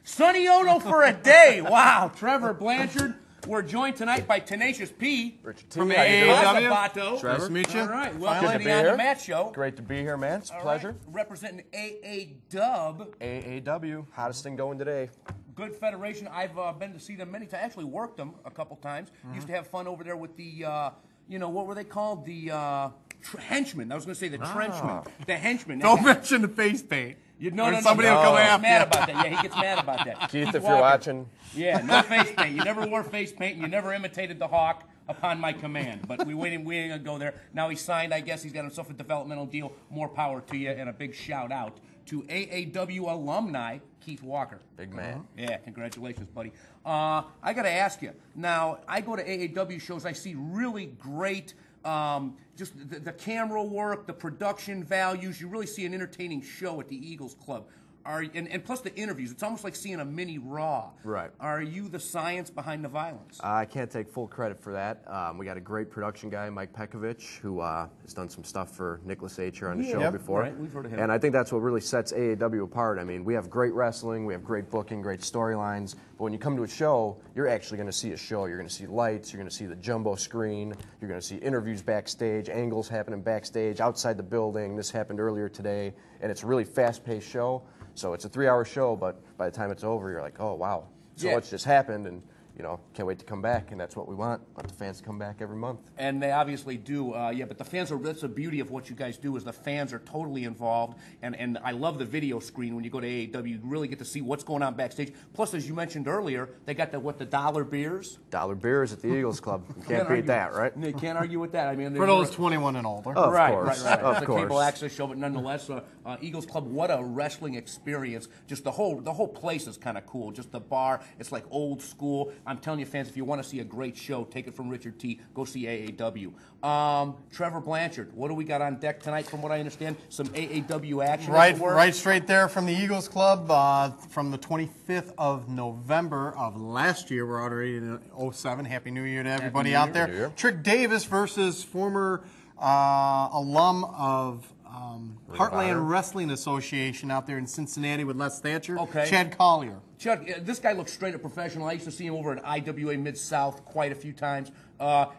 Sonny Ono for a day. Wow, Trevor Blanchard. We're joined tonight by TenaciousP Ritchard T. from AAW. Nice to meet you. All right, welcome to the On the Mat Show. Great to be here, man. It's a pleasure. Right. Representing AA-Dub. AAW, hottest thing going today. Good federation. I've been to see them many times. Actually worked them a couple times. Used to have fun over there with the, what were they called? The henchmen. I was going to say the trenchmen. The henchmen. Don't mention the face paint. Somebody will come after you. Mad about that. Yeah, he gets mad about that. Keith, if you're watching. Yeah, no face paint. You never wore face paint, and you never imitated the Hawk upon my command. But we ain't going to go there. Now he's signed, I guess. He's got himself a developmental deal. More power to you, and a big shout-out to AAW alumni, Keith Walker. Big man. Yeah, congratulations, buddy. I got to ask you. Now, I go to AAW shows. I see really great just the camera work, the production values. You really see an entertaining show at the Eagles Club. And plus the interviews. It's almost like seeing a mini Raw. Right. Are you the science behind the violence? I can't take full credit for that. We got a great production guy, Mike Pekovich, who has done some stuff for Nicholas H. here on the show before. Right. We've heard of him. And I think that's what really sets AAW apart. I mean, we have great wrestling, we have great booking, great storylines, but when you come to a show, you're actually going to see a show. You're going to see lights, you're going to see the jumbo screen, you're going to see interviews backstage, angles happening backstage, outside the building. This happened earlier today, and it's a really fast-paced show. So it's a 3-hour show, but by the time it's over, you're like, oh, wow. So much just happened, and, can't wait to come back, and that's what we want the fans to come back every month. And they obviously do, but the fans that's the beauty of what you guys do is the fans are totally involved, and I love the video screen when you go to AAW. You really get to see what's going on backstage. Plus, as you mentioned earlier, they got the dollar beers? Dollar beers at the Eagles Club. You can't beat that, right? You can't argue with that. I mean, for those 21 and older. Of right. It's a cable access show, but nonetheless, Eagles Club, what a wrestling experience. Just the whole place is kind of cool. Just the bar, it's like old school. I'm telling you, fans, if you want to see a great show, take it from Ritchard T. Go see AAW. Trevor Blanchard, what do we got on deck tonight? From what I understand, some AAW action. Right straight there from the Eagles Club from the 25th of November of last year. We're already in 07. Happy New Year to everybody out there. Trick Davis versus former alum of Heartland Wrestling Association out there in Cincinnati with Les Thatcher. Okay. Chad Collier. Chad, this guy looks straight up professional. I used to see him over at IWA Mid-South quite a few times.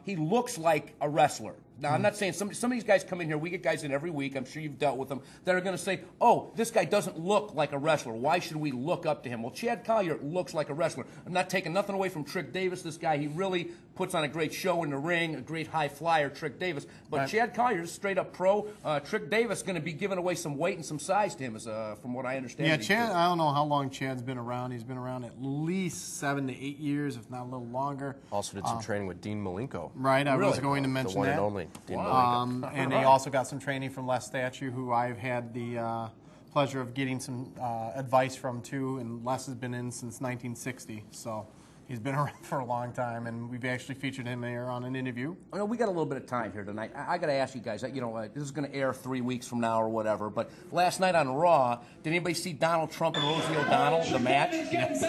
He looks like a wrestler. Now, I'm not saying some of these guys come in here. We get guys in every week. I'm sure you've dealt with them that are going to say, oh, this guy doesn't look like a wrestler. Why should we look up to him? Well, Chad Collier looks like a wrestler. I'm not taking nothing away from Trick Davis. This guy, he really puts on a great show in the ring, a great high flyer, Trick Davis. But Chad Collier is straight up pro. Trick Davis is going to be giving away some weight and some size to him, from what I understand. Yeah, Chad, I don't know how long Chad's been around. He's been around at least 7 to 8 years, if not a little longer. Also did some training with Dean Malenko. Right, I was going to mention the one that. and only Dean Malenko. And he also got some training from Les Thatcher, who I've had the pleasure of getting some advice from, too. And Les has been in since 1960, so he's been around for a long time. And we've actually featured him here on an interview. Well, we got a little bit of time here tonight. I got to ask you guys, this is going to air 3 weeks from now or whatever, but last night on Raw, did anybody see Donald Trump and Rosie O'Donnell, the match? Yes.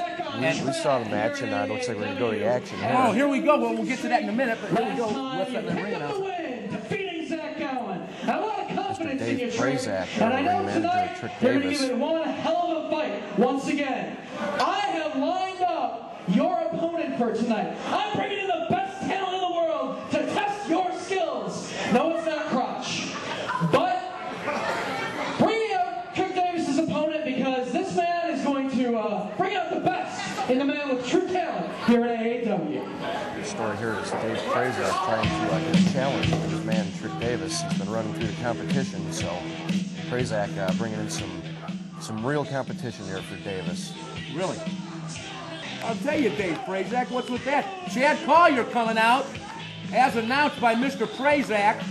We saw the match, and it looks like we're going to go to the action. Oh, here we go. Well, we'll get to that in a minute, but here we go. Let's let them ring announcement. Mr. Dave Prazak, ring manager Trick Davis. You're going to be one hell of a fight once again. I have lined up your opponent for tonight. I'm bringing in the best talent in the world to test your skills. No, it's not Crotch. But bringing out Trick Davis' opponent because this man is going to bring out the best in the man with true talent here at AAW. The story here is Dave Prazak trying to get a challenge with his man Trick Davis. He's been running through the competition, so Prazak bringing in some real competition here for Davis. Really? I'll tell you, Dave Prazak, what's with that? Chad Collier coming out, as announced by Mr. Prazak.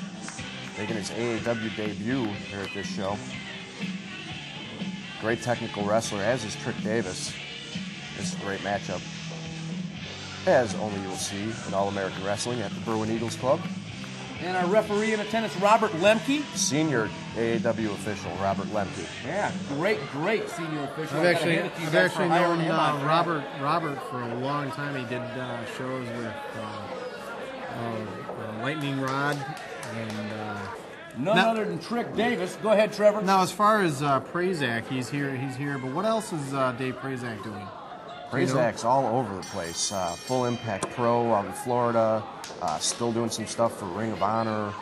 Making his AAW debut here at this show. Great technical wrestler, as is Trick Davis. This is a great matchup, as only you will see in All-American Wrestling at the Berwyn Eagles Club. And our referee in attendance, Robert Lemke. Senior AAW official, Robert Lemke. Yeah, great senior official. I've actually known Robert for a long time. He did shows with Lightning Rod and none other than Trick Davis. Go ahead, Trevor. Now, as far as Prazak, he's here. But what else is Dave Prazak doing? Prazak's all over the place. Full Impact Pro out in Florida. Still doing some stuff for Ring of Honor.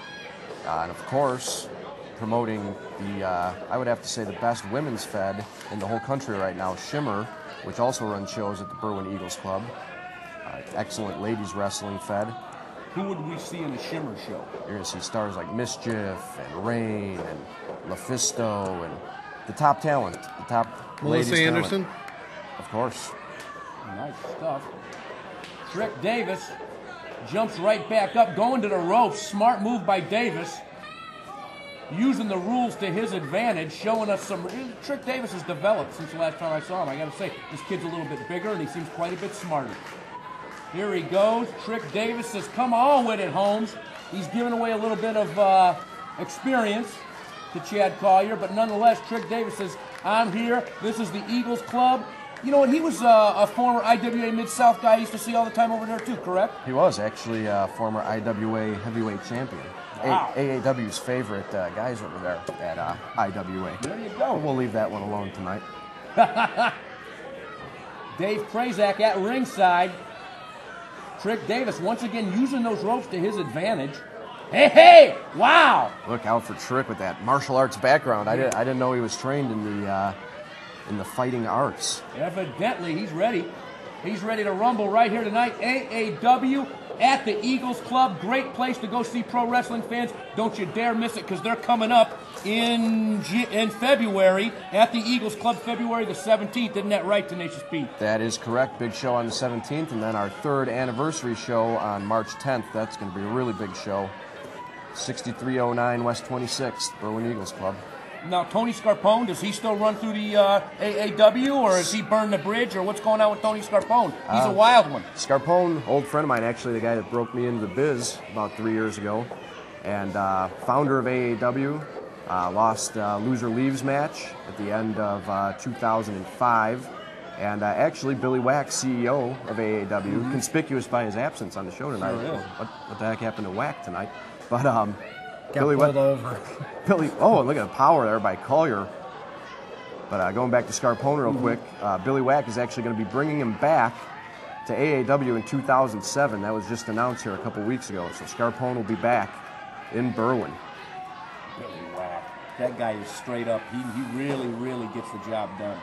And of course, promoting the, I would have to say, the best women's fed in the whole country right now, Shimmer, which also runs shows at the Berwyn Eagles Club. Excellent ladies wrestling fed. Who would we see in the Shimmer show? You're going to see stars like Mischief and Rain and LaFisto and the top talent, the top Melissa ladies Anderson? talent. Of course. Nice stuff. Trick Davis jumps right back up, going to the ropes. Smart move by Davis. Using the rules to his advantage, showing us some... Trick Davis has developed since the last time I saw him. I got to say, this kid's a little bit bigger, and he seems quite a bit smarter. Here he goes. Trick Davis says, come on with it, Holmes. He's giving away a little bit of experience to Chad Collier, but nonetheless, Trick Davis says, I'm here. This is the Eagles Club. You know what? He was a former IWA Mid-South guy I used to see all the time over there, too, correct? He was actually a former IWA heavyweight champion. Wow. AAW's favorite guys over there at IWA. There you go. We'll leave that one alone tonight. Dave Prazak at ringside. Trick Davis once again using those ropes to his advantage. Hey, hey! Wow! Look out for Trick with that martial arts background. I didn't know he was trained in the fighting arts. Evidently, he's ready. He's ready to rumble right here tonight. AAW at the Eagles Club. Great place to go see pro wrestling fans. Don't you dare miss it, because they're coming up in February at the Eagles Club, February the 17th. Isn't that right, Tenacious P? That is correct. Big show on the 17th, and then our 3rd anniversary show on March 10th. That's going to be a really big show. 6309 West 26th, Berwyn Eagles Club. Now, Tony Scarpone, does he still run through the AAW, or has he burned the bridge, or what's going on with Tony Scarpone? He's a wild one. Scarpone, old friend of mine, actually the guy that broke me into the biz about 3 years ago, and founder of AAW, lost loser leaves match at the end of 2005, and actually Billy Wack, CEO of AAW, conspicuous by his absence on the show tonight. Sure is. What the heck happened to Wack tonight? But Got Billy pulled over. Oh, look at the power there by Collier. But going back to Scarpone real quick, Billy Wack is actually going to be bringing him back to AAW in 2007. That was just announced here a couple weeks ago. So Scarpone will be back in Berwyn. Billy Wack. That guy is straight up. He really, really gets the job done.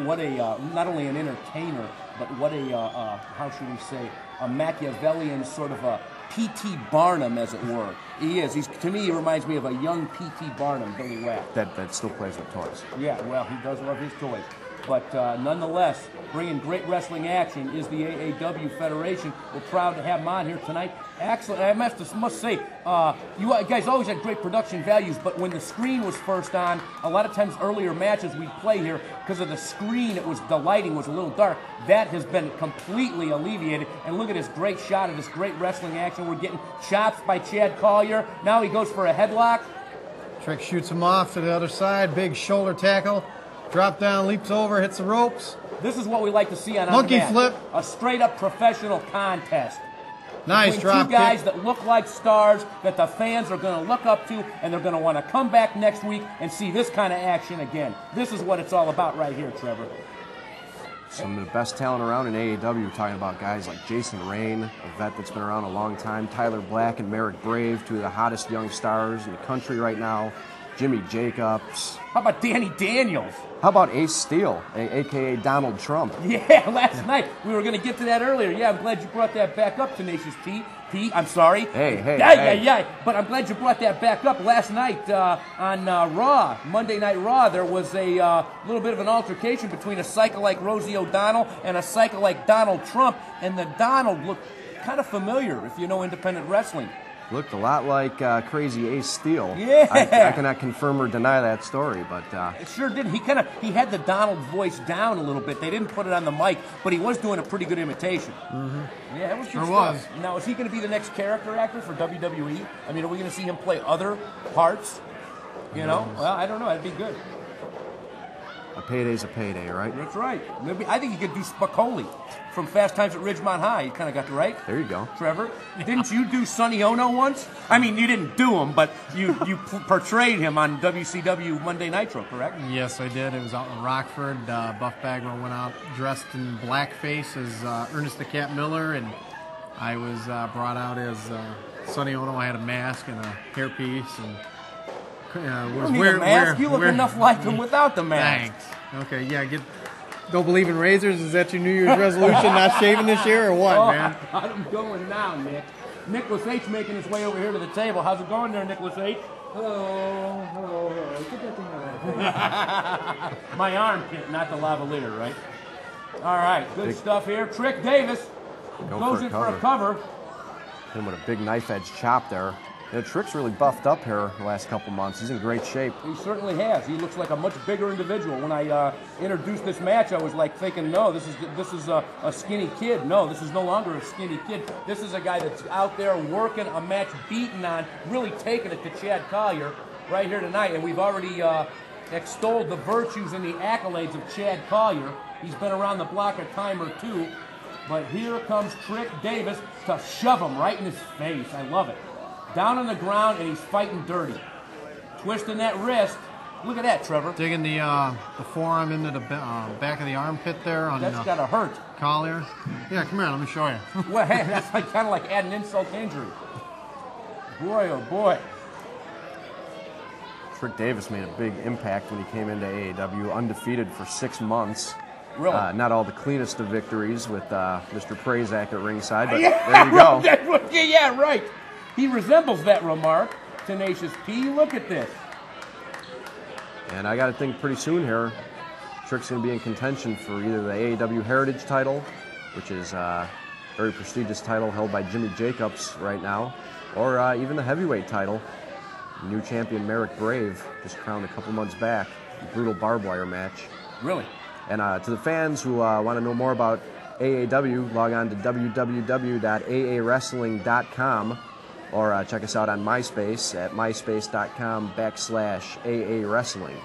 What a, not only an entertainer, but what a, how should we say, a Machiavellian sort of a P.T. Barnum, as it were. He is. To me, he reminds me of a young P.T. Barnum, Billy Wack. That still plays with toys. Yeah, well, he does love his toys. But nonetheless, bringing great wrestling action is the AAW Federation. We're proud to have him on here tonight. Excellent. I must say, you guys always had great production values, but when the screen was first on, a lot of times earlier matches we'd play here, because of the screen, the lighting was a little dark. That has been completely alleviated. And look at this great shot of this great wrestling action. We're getting chops by Chad Collier. Now he goes for a headlock. Trick shoots him off to the other side. Big shoulder tackle. Drop down, leaps over, hits the ropes. This is what we like to see on Monkey mat. flip. A straight-up professional contest. Nice Between drop two guys kick. that look like stars that the fans are going to look up to, and they're going to want to come back next week and see this kind of action again. This is what it's all about right here, Trevor. Some of the best talent around in AAW, talking about guys like Jason Rain, a vet that's been around a long time, Tyler Black and Merrick Brave, two of the hottest young stars in the country right now, Jimmy Jacobs. How about Danny Daniels? How about Ace Steele, a.k.a. Donald Trump? Yeah, last night. We were going to get to that earlier. Yeah, I'm glad you brought that back up, Tenacious P. I'm sorry. Hey. Yeah. But I'm glad you brought that back up. Last night on Raw, Monday Night Raw, there was a little bit of an altercation between a psycho like Rosie O'Donnell and a psycho like Donald Trump. And the Donald looked kind of familiar, if you know independent wrestling. Looked a lot like Crazy Ace Steele. Yeah. I cannot confirm or deny that story, but... It sure did. He had the Donald voice down a little bit. They didn't put it on the mic, but he was doing a pretty good imitation. Mm-hmm. Yeah, it was good stuff. Now, is he going to be the next character actor for WWE? I mean, are we going to see him play other parts? You know? Well, I don't know. That'd be good. A payday's a payday, right? That's right. Maybe I think you could do Spicoli from Fast Times at Ridgemont High. You kind of got it right. There you go. Trevor, didn't you do Sonny Ono once? I mean, you didn't do him, but you portrayed him on WCW Monday Nitro, correct? Yes, I did. It was out in Rockford. Buff Bagwell went out dressed in blackface as Ernest the Cat Miller, and I was brought out as Sonny Ono. I had a mask and a hairpiece, and you don't need a mask. You look enough like him without the mask. Thanks. Okay, yeah. Don't believe in razors. Is that your New Year's resolution? Not shaving this year or what, man? I'm going now, Nick. Nicholas H. making his way over here to the table. How's it going there, Nicholas H.? Hello, hello, hello. Get that thing out of there. My armpit, not the lavalier, right? All right, good stuff here. Trick Davis goes in for a cover. Hit him with a big knife edge chop there. Trick's really buffed up here the last couple months. He's in great shape. He certainly has. He looks like a much bigger individual. When I introduced this match, I was like thinking, no, this is a skinny kid. No, this is no longer a skinny kid. This is a guy that's out there working a match, beating on, really taking it to Chad Collier right here tonight. And we've already extolled the virtues and the accolades of Chad Collier. He's been around the block a time or two. But here comes Trick Davis to shove him right in his face. I love it. Down on the ground, and he's fighting dirty. Twisting that wrist. Look at that, Trevor. Digging the forearm into the back of the armpit there. On That's got to hurt. Collier. Yeah, come here. Let me show you. Well, hey, that's kind of like adding insult to injury. Boy, oh boy. Trick Davis made a big impact when he came into AAW, undefeated for 6 months. Really? Not all the cleanest of victories with Mr. Prazak at ringside, but there you go. Yeah, right. He resembles that remark, Tenacious P. Look at this. And I got to think pretty soon here, Trick's going to be in contention for either the AAW Heritage title, which is a very prestigious title held by Jimmy Jacobs right now, or even the heavyweight title. New champion Merrick Brave just crowned a couple months back. A brutal barbed wire match. Really? And to the fans who want to know more about AAW, log on to www.aawrestling.com. Or check us out on MySpace at myspace.com/AA Wrestling.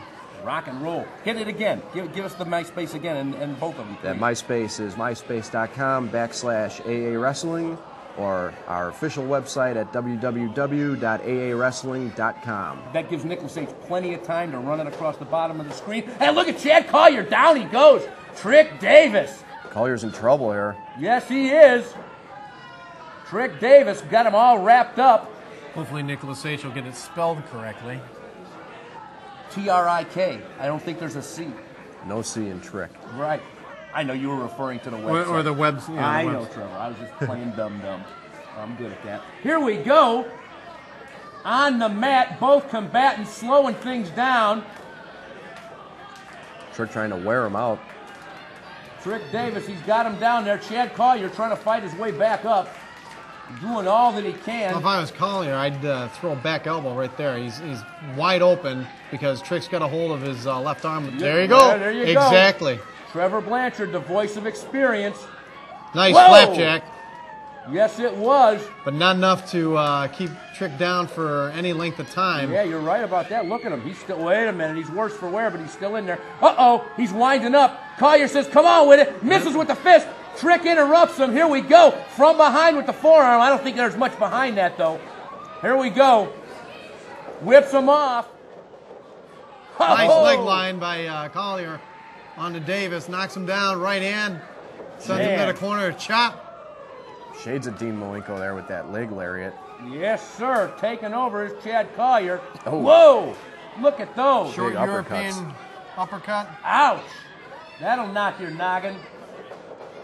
Rock and roll. Hit it again. Give us the MySpace again and both of them. That MySpace is myspace.com/AA Wrestling, or our official website at www.aawrestling.com. That gives Nicholas H. plenty of time to run it across the bottom of the screen. Hey, look at Chad Collier. Down he goes. Trick Davis. Collier's in trouble here. Yes, he is. Trick Davis got him all wrapped up. Hopefully Nicholas H. will get it spelled correctly. T-R-I-K. I don't think there's a C. No C in Trick. Right. I know you were referring to the website. Or the website. Yeah, I know, Trevor. I was just playing dumb-dumb. I'm good at that. Here we go. On the mat, both combatants slowing things down. Trick trying to wear him out. Trick Davis, he's got him down there. Chad Collier trying to fight his way back up. Doing all that he can. Well, if I was Collier, I'd throw a back elbow right there. He's wide open because Trick's got a hold of his left arm. There you go. There you go. Exactly. Trevor Blanchard, the voice of experience. Nice flapjack. Yes, it was. But not enough to keep Trick down for any length of time. Yeah, you're right about that. Look at him. He's still, wait a minute, he's worse for wear, but he's still in there. Uh-oh, he's winding up. Collier says, come on with it. Misses with the fist. Trick interrupts him. Here we go. From behind with the forearm. I don't think there's much behind that, though. Here we go. Whips him off. Nice leg line by Collier onto Davis. Knocks him down. Right hand. Sends him to the corner. Chop. Shades of Dean Malenko there with that leg lariat. Yes, sir. Taking over is Chad Collier. Oh. Whoa. Look at those. Short big European uppercut. Ouch. That'll knock your noggin.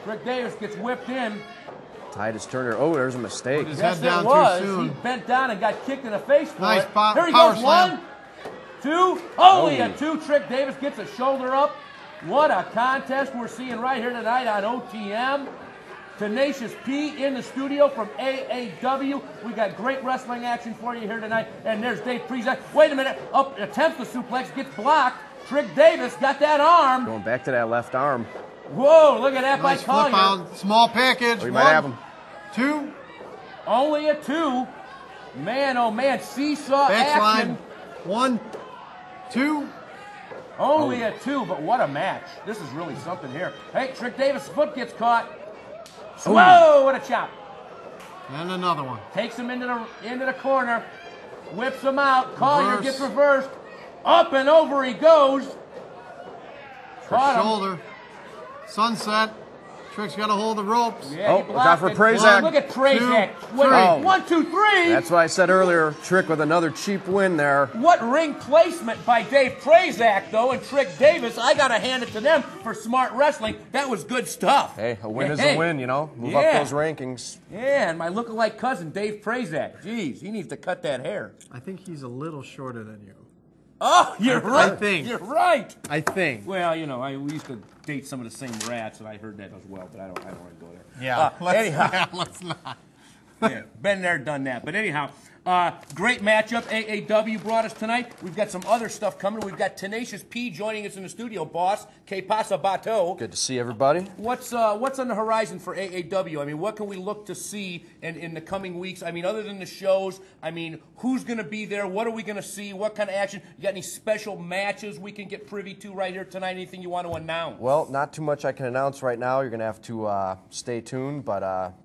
Trick Davis gets whipped in. Titus Turner. Oh, there's a mistake. His Yes, head down it was. too soon. He bent down and got kicked in the face for Nice it. power Here he goes. slam. 1, 2. Only Oh. a 2. Trick Davis gets a shoulder up. What a contest we're seeing right here tonight on OTM. Tenacious P in the studio from AAW. We got great wrestling action for you here tonight. And there's Dave Prizak. Wait a minute. Up, attempts the suplex, gets blocked. Trick Davis got that arm. Going back to that left arm. Whoa, look at that Nice by flip Collier. out. Small package. Oh, you might have him. 2. Only a 2. Man, oh man, seesaw Backslide. action. 1, 2. Only a 2, but what a match. This is really something here. Hey, Trick Davis' foot gets caught. Whoa, what a chop. And another one. Takes him into the corner. Whips him out. Collier Reverse. gets reversed. Up and over he goes. Caught him. Shoulder. Sunset. Trick's got to hold the ropes. Yeah, he look out for blocked it. Prazak. Look at Prazak. 2, What- 3. 1, 2, 3. That's what I said earlier. Trick with another cheap win there. What ring placement by Dave Prazak, though, and Trick Davis. I got to hand it to them for smart wrestling. That was good stuff. Hey, a win is Hey. a win, you know. Move Yeah. up those rankings. Yeah, and my lookalike cousin, Dave Prazak. Jeez, he needs to cut that hair. I think he's a little shorter than you. Oh, you're right. think. You're right. I think. Well, you know, we used to date some of the same rats, and I heard that as well, but I don't want to go there. Yeah. Anyhow. Let's not. Yeah, been there, done that. But anyhow, great matchup. AAW brought us tonight. We've got some other stuff coming. We've got Tenacious P joining us in the studio, boss. Que pasa, Bato? Good to see everybody. What's on the horizon for AAW? I mean, what can we look to see in the coming weeks? I mean, other than the shows, I mean, who's going to be there? What are we going to see? What kind of action? You got any special matches we can get privy to right here tonight? Anything you want to announce? Well, not too much I can announce right now. You're going to have to stay tuned, but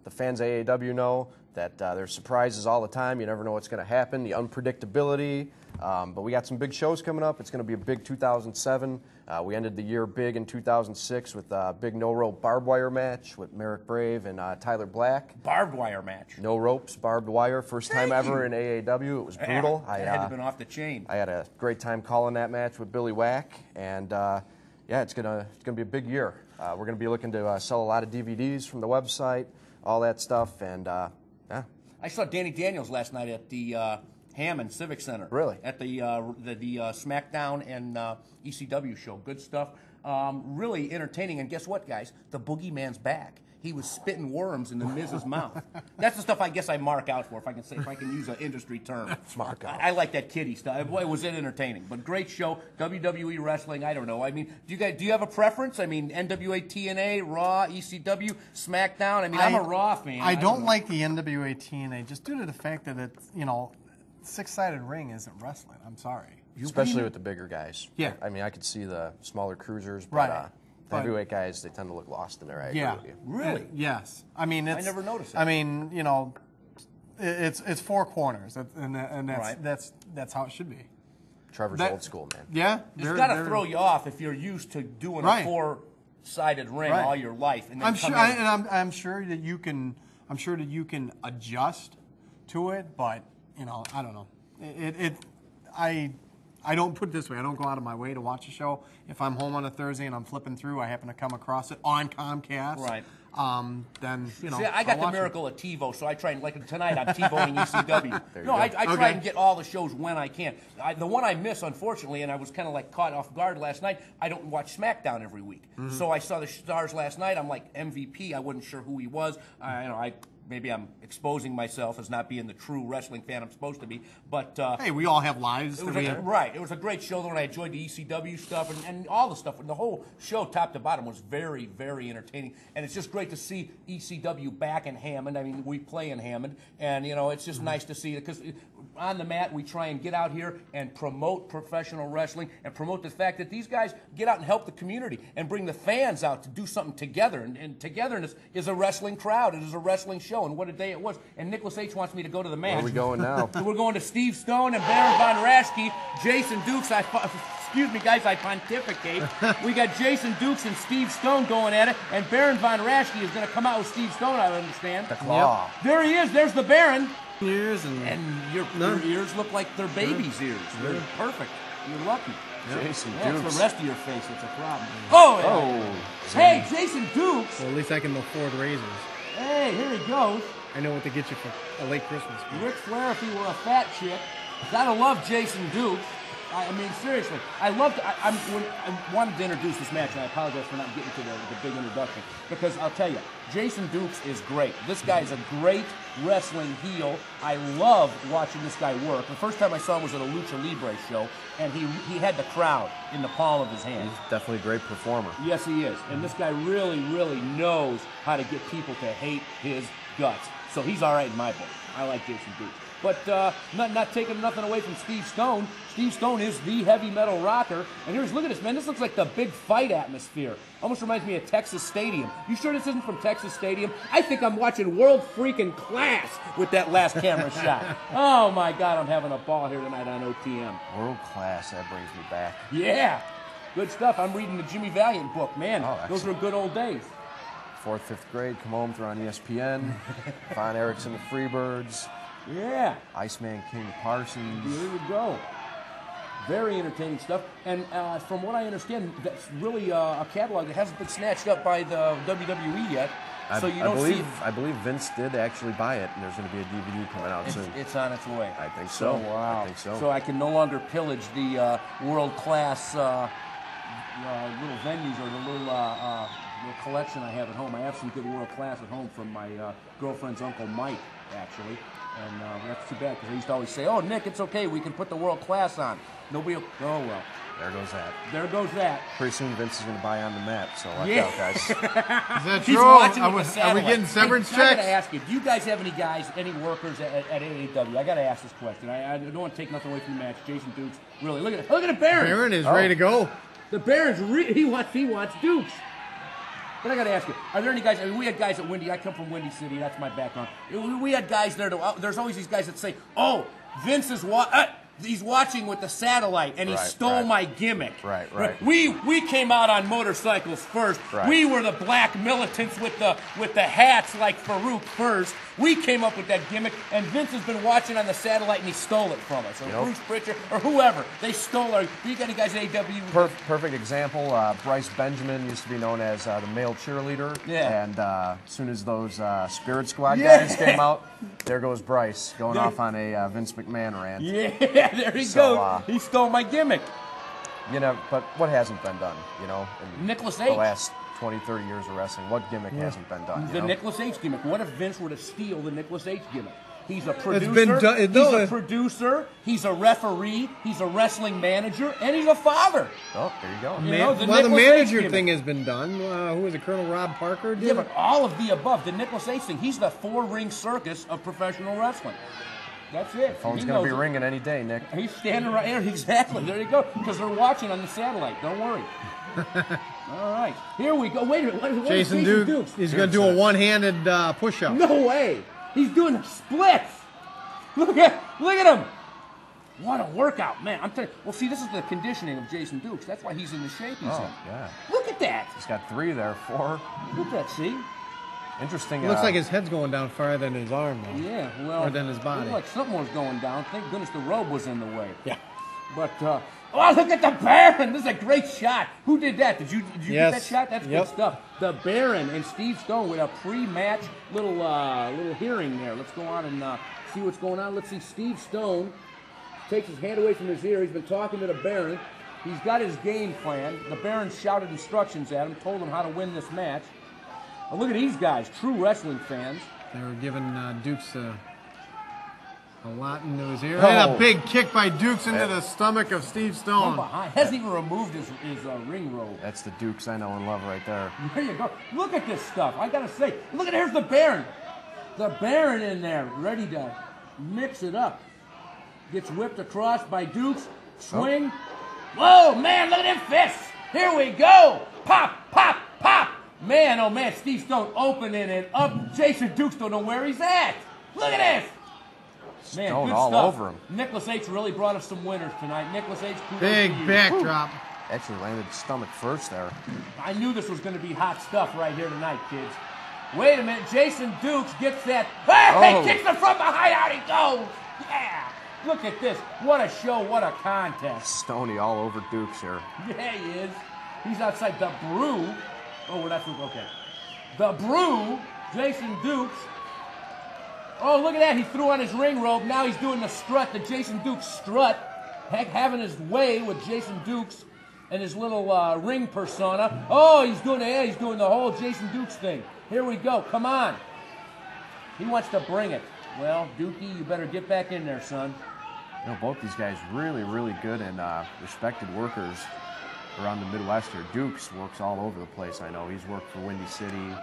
the fans of AAW know that there's surprises all the time. You never know what's going to happen, the unpredictability. But we got some big shows coming up. It's going to be a big 2007. We ended the year big in 2006 with a big no-rope barbed wire match with Merrick Brave and Tyler Black. Barbed wire match. No ropes, barbed wire. First time ever in AAW. It was brutal. That had to have been off the chain. I had a great time calling that match with Billy Wack, and yeah, it's gonna be a big year. We're gonna be looking to sell a lot of DVDs from the website, all that stuff, and yeah. I saw Danny Daniels last night at the Hammond Civic Center. Really? At the SmackDown and ECW show. Good stuff. Really entertaining. And guess what, guys? The Boogeyman's back. He was spitting worms in the Miz's mouth. That's the stuff I guess I mark out for, if I can use an industry term. Mark out. I like that kiddie stuff. Boy, was it entertaining. But great show. WWE wrestling. I don't know. I mean, do you have a preference? I mean, NWA, TNA, Raw, ECW, SmackDown. I mean, I'm a Raw fan. I don't like the NWA TNA just due to the fact that it's, six-sided ring isn't wrestling. I'm sorry. Especially with the bigger guys. Yeah. I mean, I could see the smaller cruisers, but Right. the heavyweight guys, they tend to look lost in there. I agree Yeah. with you. Really? Yes. I mean, it's. I never noticed that. I mean, it's four corners, and Right. that's how it should be. Trevor's That- old school, man. Yeah. It's got to throw you off if you're used to doing a Right. four-sided ring Right. all your life. And then I'm come sure, in- I'm sure that you can. I'm sure that you can adjust to it, but I don't know. I don't put it this way. I don't go out of my way to watch a show. If I'm home on a Thursday and I'm flipping through, I happen to come across it on Comcast. Right. Then See, I got I'll the watch miracle of TiVo, so I try and, like tonight, I'm TiVoing ECW. you No, go. I try Okay. and get all the shows when I can. The one I miss, unfortunately, and I was kind of like caught off guard last night, I don't watch SmackDown every week. So I saw the stars last night. I'm like, MVP, I wasn't sure who he was. Maybe I'm exposing myself as not being the true wrestling fan I'm supposed to be, but Hey, we all have lives. it was right. It was a great show, though, and I enjoyed the ECW stuff and all the stuff. And the whole show, top to bottom, was very, very entertaining. And it's just great to see ECW back in Hammond. I mean, we play in Hammond, and it's just nice to see it because on the mat we try and get out here and promote professional wrestling and promote the fact that these guys get out and help the community and bring the fans out to do something together. And togetherness is a wrestling crowd. It is a wrestling show. And what a day it was. And Nicholas H. wants me to go to the match. Where are we going now? We're going to Steve Stone and Baron Von Raschke, Jason Dukes. Excuse me, guys, I pontificate. We got Jason Dukes and Steve Stone going at it, and Baron Von Raschke is going to come out with Steve Stone, I understand. The claw. There he is. There's the Baron. Years And your ears look like they're babies' ears. They're perfect. You're lucky. Jason Yeah, it's Dukes. the rest of your face that's a problem. Oh, yeah. Oh. Hey, Jason Dukes. Well, at least I can afford razors. Hey, here he goes. I know what to get you for a late Christmas. Ric Flair, if he were a fat chick. Gotta love Jason Dukes. I mean, seriously. I wanted to introduce this match, and I apologize for not getting to the big introduction, because I'll tell you, Jason Dukes is great. This guy's a great wrestling heel. I love watching this guy work. The first time I saw him was at a Lucha Libre show, and he had the crowd in the palm of his hand. He's definitely a great performer. Yes, he is. And this guy really, really knows how to get people to hate his guts. So he's all right in my book. I like Jason Dukes. But not taking nothing away from Steve Stone. Steve Stone is the heavy metal rocker. And look at this, man. This looks like the big fight atmosphere. Almost reminds me of Texas Stadium. You sure this isn't from Texas Stadium? I think I'm watching World Freaking Class with that last camera shot. Oh, my God, I'm having a ball here tonight on OTM. World Class, that brings me back. Yeah. Good stuff. I'm reading the Jimmy Valiant book. Man, those were good old days. 4th, 5th grade, come home, throw on ESPN, Von Erichsen, the Freebirds. Yeah. Iceman King Parsons. There you go. Very entertaining stuff. And from what I understand, that's really a catalog that hasn't been snatched up by the WWE yet. So you don't see. I believe Vince did actually buy it, and there's going to be a DVD coming out soon. It's on its way. I think so. Wow. I think so. So I can no longer pillage the world-class little venues or the little collection I have at home. I have some good world-class at home from my girlfriend's Uncle Mike, actually. And that's too bad, because I used to always say, "Oh, Nick, it's okay. We can put the world class on." Nobody will. Oh, well. There goes that. There goes that. Pretty soon Vince is going to buy on the map, so watch out, guys. Is that He's true? watching Are with the we satellite. getting severance I got checks? to ask you, do you guys have any workers at AAW? I got to ask this question. I don't want to take nothing away from the match. Jason Dukes, really, look at the Baron. Baron is ready to go. The Baron's he wants Dukes. But I got to ask you, are there any guys? I mean, we had guys at Windy. I come from Windy City. That's my background. We had guys there. There's always these guys that say, "Oh, Vince is he's watching with the satellite, and he stole my gimmick." Right. We came out on motorcycles first. Right. We were the black militants with the hats like Farouk first. We came up with that gimmick, and Vince has been watching on the satellite, and he stole it from us. Or Bruce Pritchard, or whoever. They stole our. Do you got any guys at AW? Perfect example. Bryce Benjamin used to be known as the male cheerleader. Yeah. And as soon as those Spirit Squad guys came out, there goes Bryce going off on a Vince McMahon rant. Yeah, there he goes. He stole my gimmick. You know, but what hasn't been done, in Nicholas the H. last 20, 30 years of wrestling? What gimmick hasn't been done? The Nicholas H. gimmick. What if Vince were to steal the Nicholas H. gimmick? He's a producer. been done- he's a producer. He's a referee. He's a wrestling manager, and he's a father. Oh, there you go. The Well, the Nicholas H. manager gimmick. thing has been done. Who was it? Colonel Rob Parker did Yeah, it? but all of the above. The Nicholas H. thing. He's the four-ring circus of professional wrestling. That's it. Phone's He going to be knows it. ringing any day, Nick. He's standing right there. Exactly. There you go. Because they're watching on the satellite. Don't worry. All right. Here we go. Wait a minute. What is Jason Dukes? Duke. He's going to do a one-handed push-up. No way. He's doing splits. Look at him. What a workout, man. I'm telling you. Well, see, this is the conditioning of Jason Dukes. That's why he's in the shape he's in. Yeah. Look at that. He's got 3 there, 4. Look at that, see? Interesting. Looks like his head's going down farther than his arm, though. Yeah, well. Or than his body. Looked like something was going down. Thank goodness the robe was in the way. Yeah. But, oh, look at the Baron. This is a great shot. Who did that? Did you get that shot? That's good stuff. The Baron and Steve Stone with a pre-match little hearing there. Let's go on and see what's going on. Let's see. Steve Stone takes his hand away from his ear. He's been talking to the Baron. He's got his game plan. The Baron shouted instructions at him, told him how to win this match. And look at these guys, true wrestling fans. They were giving Dukes a lot into his ear. And a big kick by Dukes into the stomach of Steve From Stone. behind. Hasn't even removed his ring robe. That's the Dukes I know and love right there. There you go. Look at this stuff. I got to say, look at here's the Baron. The Baron in there, ready to mix it up. Gets whipped across by Dukes. Swing. Whoa, man, look at them fists. Here we go. Pop, pop, pop. Man, oh man, Steve Stone opening it up. Jason Dukes don't know where he's at. Look at this. Man, Stone good all stuff. over him. Nicholas H. really brought us some winners tonight. Nicholas H. kudos Big to you. backdrop. Actually landed stomach first there. I knew this was going to be hot stuff right here tonight, kids. Wait a minute. Jason Dukes gets that. Hey, kicks it from behind. Out he goes. Yeah. Look at this. What a show. What a contest. Stony all over Dukes here. Yeah, he is. He's outside the Brew. Oh, well, that's okay. The Brew, Jason Dukes. Oh, look at that. He threw on his ring robe. Now he's doing the strut, the Jason Dukes strut. Heck, having his way with Jason Dukes and his little ring persona. Oh, he's doing the whole Jason Dukes thing. Here we go. Come on. He wants to bring it. Well, Dukey, you better get back in there, son. You know, both these guys really, really good and respected workers around the Midwest here. Dukes works all over the place, I know. He's worked for Windy City,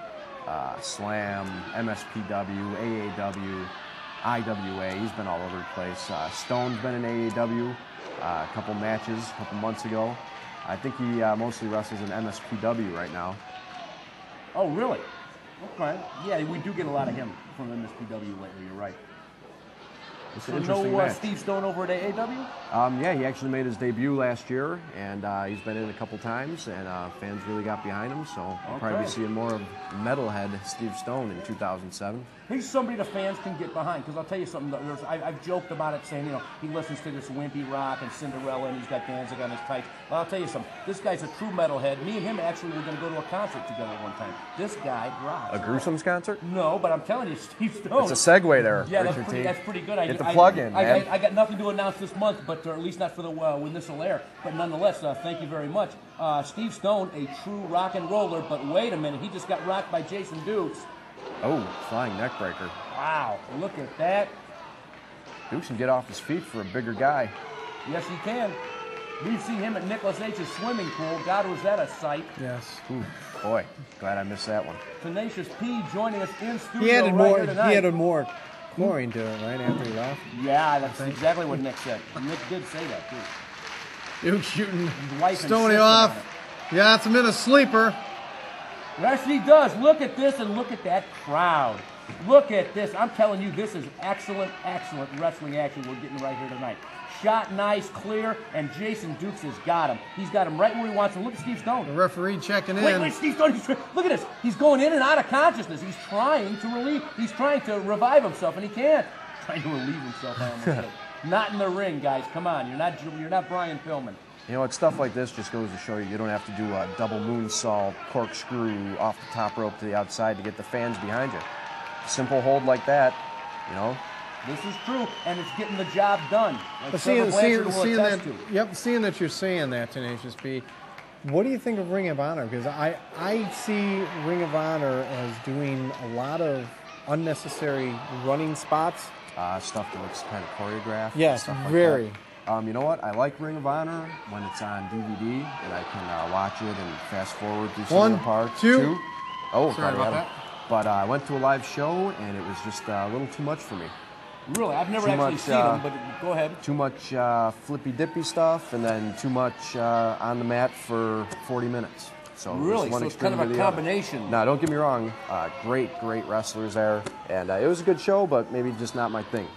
Slam, MSPW, AAW. IWA. He's been all over the place. Stone's been in AAW a couple matches a couple months ago. I think he mostly wrestles in MSPW right now. Oh, really? Okay. Yeah, we do get a lot of him from MSPW lately. You're right. It's So an interesting no match. Steve Stone over at AAW? Yeah, he actually made his debut last year, and he's been in a couple times, and fans really got behind him, so we'll probably be seeing more of Metalhead Steve Stone in 2007. He's somebody the fans can get behind, because I'll tell you something, I've joked about it saying, you know, he listens to this Wimpy Rock and Cinderella, and he's got Danzig on his tights. Well, I'll tell you something, this guy's a true metalhead. Me and him actually were going to go to a concert together one time. This guy rocks. A Gruesomes concert? No, but I'm telling you, Steve Stone. It's a segue there, Yeah, Ritchard T. that's pretty good. Get the plug in, man. I got nothing to announce this month, but or at least not for the when this will air. But nonetheless, thank you very much. Steve Stone, a true rock and roller, but wait a minute, he just got rocked by Jason Dukes. Oh, flying neck breaker. Wow, look at that. Dukes can get off his feet for a bigger guy. Yes, he can. We've seen him at Nicholas H's swimming pool. God, was that a sight. Yes. Ooh, boy, glad I missed that one. Tenacious P joining us in studio He added right more. here tonight. He added more chlorine to it, right, after he left. Yeah, that's exactly what Nick said. Nick did say that, too. Duke shooting His wife Stoney insisted off. on it. Yeah, it's him in a sleeper. Yes, he does. Look at this and look at that crowd. Look at this. I'm telling you, this is excellent, excellent wrestling action we're getting right here tonight. Shot nice, clear, and Jason Dukes has got him. He's got him right where he wants him. Look at Steve Stone. The referee checking in. Wait, Steve Stone. Look at this. He's going in and out of consciousness. He's trying to revive himself, and he can't. Trying to relieve himself. I almost said. Not in the ring, guys. Come on. You're not Brian Pillman. You know, it's stuff like this just goes to show you don't have to do a double moonsault, corkscrew off the top rope to the outside to get the fans behind you. Simple hold like that, you know. This is true, and it's getting the job done. Like But Trevor Blanchard will attest to. seeing that you're saying that, Tenacious P, what do you think of Ring of Honor? Because I see Ring of Honor as doing a lot of unnecessary running spots. Stuff that looks kind of choreographed. Yes, stuff like very. that. You know what? I like Ring of Honor when it's on DVD and I can watch it and fast forward through some of the parts. Two. Oh, Sorry about that. But I went to a live show and it was just a little too much for me. Really, I've never actually seen them, but go ahead. Too much flippy-dippy stuff and then too much on the mat for 40 minutes. So really, so it's kind of a combination. No, don't get me wrong. Great wrestlers there, and it was a good show, but maybe just not my thing.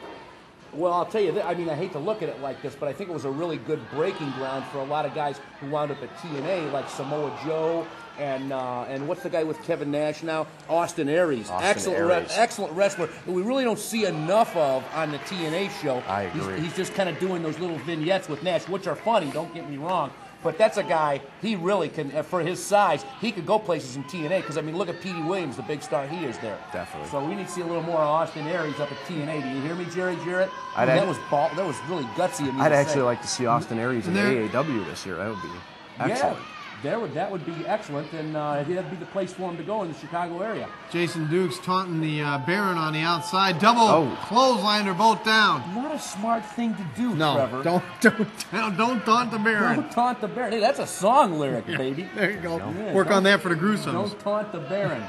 Well, I'll tell you, I mean, I hate to look at it like this, but I think it was a really good breaking ground for a lot of guys who wound up at TNA, like Samoa Joe and what's the guy with Kevin Nash now? Austin Aries. Excellent wrestler that we really don't see enough of on the TNA show. I agree. He's just kind of doing those little vignettes with Nash, which are funny, don't get me wrong. But that's a guy, he really can, for his size, he could go places in TNA. Because, I mean, look at Petey Williams, the big star he is there. Definitely. So we need to see a little more of Austin Aries up at TNA. Do you hear me, Jerry Jarrett? That was really gutsy of me. I'd actually like to see Austin Aries in AAW this year. That would be excellent. Yeah, that would be excellent, and that'd be the place for him to go in the Chicago area. Jason Dukes taunting the Baron on the outside. Double clothesline, they're both down. Not a smart thing to do, no, Trevor. Don't taunt the Baron. Don't taunt the Baron. Hey, that's a song lyric, baby. There you go. Yeah, work on that for the Gruesomes. Don't taunt the Baron.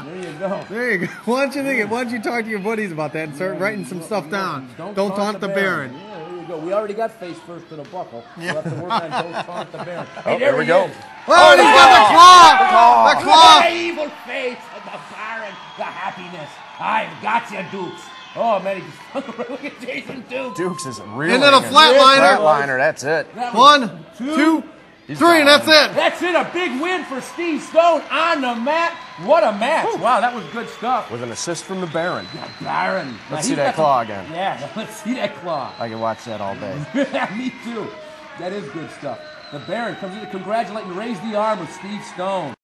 There you go. There you go. Why don't you talk to your buddies about that and start writing some stuff down? Don't taunt the Baron. Yeah, there you go. We already got face first to the buckle. We'll have to work on don't taunt the Baron. Hey, there we go. Is. Oh, and he's got the claw! The claw! The evil face of the Baron, the happiness. I've got you, Dukes. Oh, man, he just look at Jason Dukes. Dukes is really. And then a flatliner. Flatliner, that's it. 1, 2, 3, and that's it. That's it, a big win for Steve Stone on the mat. What a match. Woo. Wow, that was good stuff. With an assist from the Baron. Yeah, Baron. Let's see that claw again. Yeah, let's see that claw. I can watch that all day. Me too. That is good stuff. The Baron comes in to congratulate and raise the arm of Steve Stone.